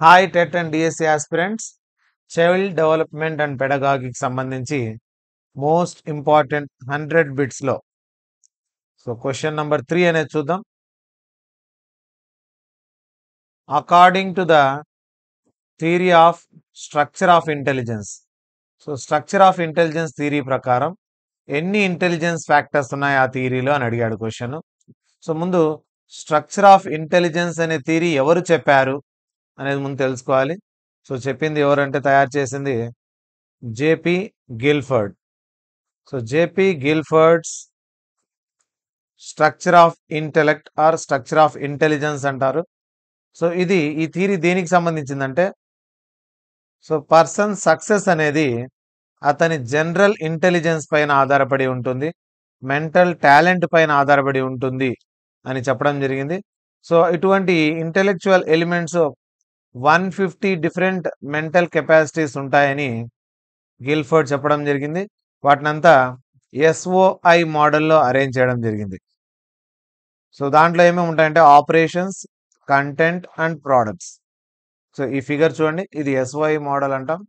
Hi TET and DSC aspirants child development and పెడగాగికి సంబంధించి most important 100 బిట్స్లో question number 3 అనేది చూద్దాం. According to the theory of structure of intelligence. Structure of intelligence theory ప్రకారం ఎన్ని intelligence factors ఉన్నాయి ఆ థియరీలో అని అడిగాడు క్వశ్చన్. ముందు స్ట్రక్చర్ ఆఫ్ ఇంటెలిజెన్స్ అనే థియరీ ఎవరు చెప్పారు అనేది ముందు తెలుసుకోవాలి. చెప్పింది ఎవరంటే తయారు చేసింది JP Guilford. JP Guilford's structure of intellect or structure of intelligence అంటారు. ఈ థియరీ దేనికి సంబంధించిందంటే పర్సన్ సక్సెస్ అనేది అతని జనరల్ ఇంటెలిజెన్స్ పైన ఆధారపడి ఉంటుంది, మెంటల్ టాలెంట్ పైన ఆధారపడి ఉంటుంది అని చెప్పడం జరిగింది. ఇటువంటి intellectual elements 150 different mental capacities ఉంటాయని గిల్ఫర్డ్ చెప్పడం జరిగింది. వాటినంతా SOI మోడల్లో అరేంజ్ చేయడం జరిగింది. దాంట్లో ఏమేమి ఉంటాయంటే ఆపరేషన్స్, కంటెంట్ అండ్ ప్రోడక్ట్స్. ఈ ఫిగర్ చూడండి, ఇది SOI మోడల్ అంటాం.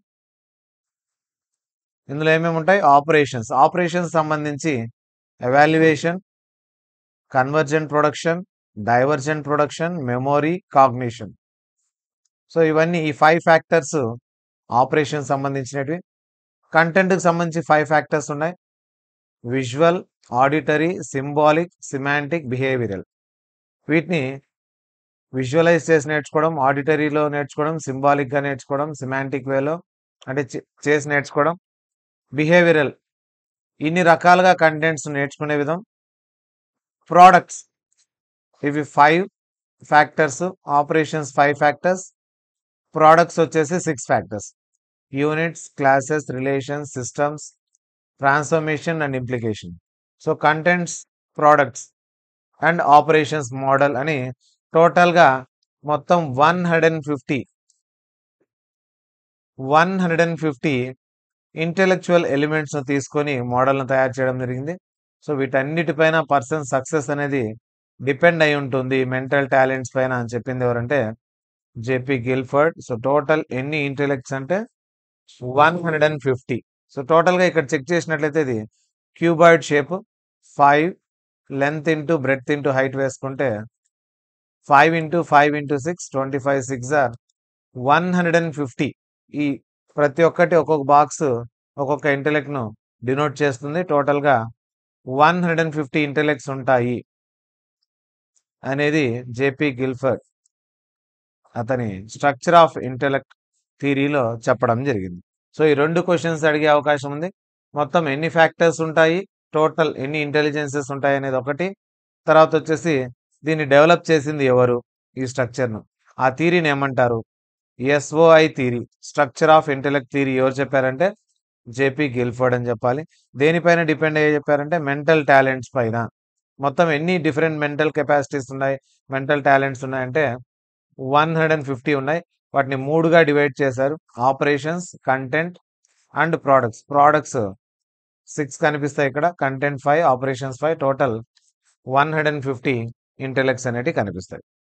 ఇందులో ఏమేమి ఉంటాయి? ఆపరేషన్స్ సంబంధించి evaluation, convergent production, divergent production, memory, cognition. ఇవన్నీ ఈ 5 ఫ్యాక్టర్స్ ఆపరేషన్ సంబంధించినవి. కంటెంట్కి సంబంధించి 5 ఫ్యాక్టర్స్ ఉన్నాయి: visual, auditory, symbolic, semantic, behavioural. వీటిని విజువలైజ్ చేసి నేర్చుకోవడం, ఆడిటరీలో నేర్చుకోవడం, సింబాలిక్గా నేర్చుకోవడం, సిమాంటిక్ వేలో అంటే చేసి నేర్చుకోవడం, బిహేవియరల్ ఇన్ని రకాలుగా కంటెంట్స్ నేర్చుకునే విధం. ప్రోడక్ట్స్ ఇవి 5 ఫ్యాక్టర్స్, ఆపరేషన్స్ 5 ఫ్యాక్టర్స్, ప్రోడక్ట్స్ వచ్చేసి 6 factors: units, classes, relations, systems, transformation and implication. Contents, products and operations model అని టోటల్గా మొత్తం 150 ఇంటెలెక్చువల్ ఎలిమెంట్స్ను తీసుకొని మోడల్ను తయారు చేయడం జరిగింది. వీటన్నిటిపైన పర్సన్ సక్సెస్ అనేది డిపెండ్ అయి ఉంటుంది మెంటల్ టాలెంట్స్ పైన అని చెప్పింది ఎవరంటే జేపీ గిల్ఫర్డ్. టోటల్ ఎన్ని ఇంటెలెక్ట్స్ అంటే 150. టోటల్గా ఇక్కడ చెక్ చేసినట్లయితే ఇది cuboid shape, 5 length into breadth into height వేసుకుంటే 5 ఇంటూ 5 ఇంటూ 6 25 6 ఆర్ 150. ఈ ప్రతి ఒక్కటి ఒక్కొక్క బాక్స్ ఒక్కొక్క ఇంటెలెక్ట్ను డినోట్ చేస్తుంది. టోటల్గా 150 ఇంటెలెక్ట్స్ ఉంటాయి అనేది జేపీ గిల్ఫర్డ్ అతని స్ట్రక్చర్ ఆఫ్ ఇంటెలెక్ట్ థియరీలో చెప్పడం జరిగింది. ఈ 2 క్వశ్చన్స్ అడిగే అవకాశం ఉంది. మొత్తం ఎన్ని ఫ్యాక్టర్స్ ఉంటాయి, టోటల్ ఎన్ని ఇంటెలిజెన్సెస్ ఉంటాయి అనేది ఒకటి. తర్వాత వచ్చేసి దీన్ని డెవలప్ చేసింది ఎవరు, ఈ స్ట్రక్చర్ను, ఆ థియరీని ఏమంటారు? SOI theory, structure of intellect theory ఎవరు చెప్పారంటే జేపీ గిల్ఫర్డ్ అని చెప్పాలి. దేనిపైన డిపెండ్ అయ్యి చెప్పారంటే మెంటల్ టాలెంట్స్ పైన. మొత్తం ఎన్ని డిఫరెంట్ మెంటల్ కెపాసిటీస్ ఉన్నాయి, మెంటల్ టాలెంట్స్ ఉన్నాయంటే 150 ఉన్నాయి. వాటిని 3గా డివైడ్ చేశారు: ఆపరేషన్స్, కంటెంట్ అండ్ ప్రోడక్ట్స్ 6 కనిపిస్తాయి ఇక్కడ, కంటెంట్ 5, ఆపరేషన్స్ 5, టోటల్ 150 ఇంటెలెక్ట్స్ అనేవి కనిపిస్తాయి.